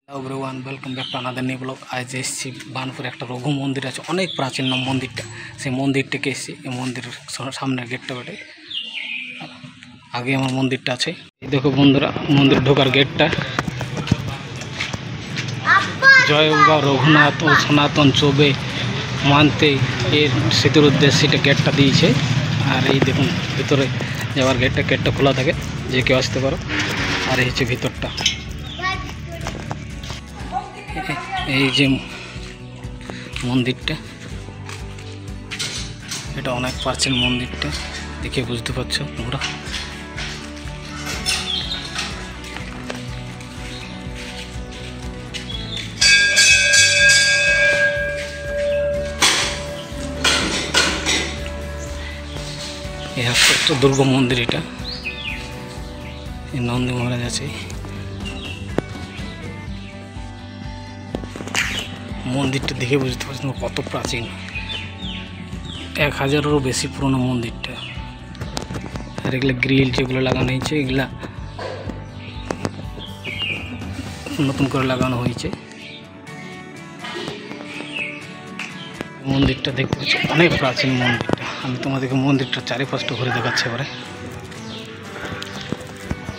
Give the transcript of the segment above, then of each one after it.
Everyone welcome back to another new blog. आज एসেছি বানপুরে একটা রঘু মন্দির আছে, অনেক প্রাচীন মন্দিরটা। সেই মন্দিরটাকে এসেছি, এই মন্দিরের সামনের গেটটা বটে। আগে আমার মন্দিরটা আছে। এই দেখো বন্ধুরা, মন্দির ঢোকার গেটটা। জয় বাবা রঘুনাথ ও সনাতন চৌবে মানতে এর স্মৃতির উদ্দেশ্যে এটা গেটটা দিয়েছে। আর এই দেখুন ভিতরে যাওয়ার গেটটা খোলা থাকে, যে কেউ আসতে পারো। আর এই হচ্ছে ভিতরটা। এই যে মন্দিরটা, এটা অনেক প্রাচীন মন্দিরটা, দেখে বুঝতে পারছো তোমরা। এই হচ্ছে দুর্গা মন্দির, এটা নন্দী মহারাজ আছে। মন্দিরটা দেখে বুঝতে পারছি কত প্রাচীন, 1000-এরও বেশি পুরনো মন্দিরটা। আর এগুলো গ্রিল যেগুলো লাগানো হয়েছে, এগুলা নতুন করে লাগানো হয়েছে। মন্দিরটা দেখতে পাচ্ছি অনেক প্রাচীন মন্দিরটা। আমি তোমাদেরকে মন্দিরটা চারিপাশটা ঘুরে দেখাচ্ছি এবারে।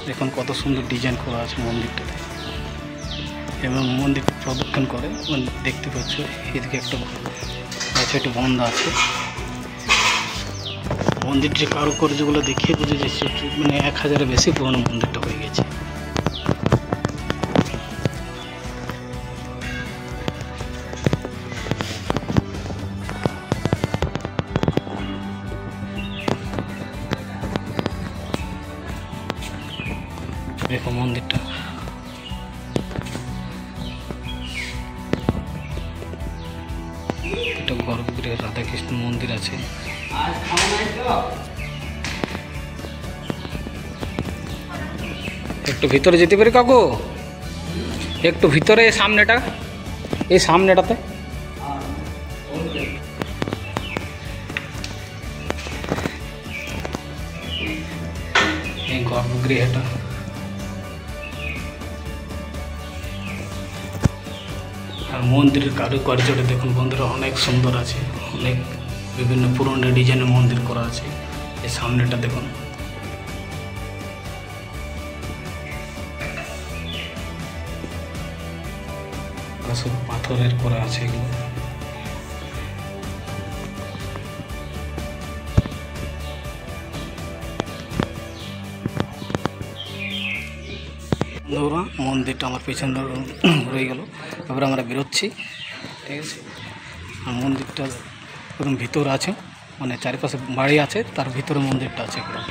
দেখুন কত সুন্দর ডিজাইন করা আছে মন্দিরটাতে, এবং মন্দির প্রদক্ষিণ করে দেখতে পাচ্ছ। এদিকে একটা একটু বন্ধ আছে। মন্দির যে কারুকার্যগুলো দেখে বুঝে যাচ্ছে, মানে 1000-এর বেশি পুরনো মন্দিরটা হয়ে গেছে। দেখো মন্দিরটা, এটা গর্ভগৃহে রাধাকৃষ্ণ মন্দির আছে। একটু ভিতরে যেতে পারি কাকু, একটু ভিতরে সামনেটা, এই সামনেটাতে। এই গর্ভগৃহটা আর মন্দিরের কারুকার্যটা দেখুন বন্ধুরা, অনেক সুন্দর আছে। অনেক বিভিন্ন পুরনো ডিজাইনের মন্দির করা আছে। এই সামনেটা দেখুন, সব পাথরের করা আছে এগুলো। বন্ধুরা মন্দিরটা আমার পেছনে রয়ে গেল। এবার আমরা বেরোচ্ছি, ঠিক আছে। আর মন্দিরটা একদম ভিতর আছে, মানে চারিপাশে বাড়ি আছে, তার ভিতরে মন্দিরটা আছে একদম।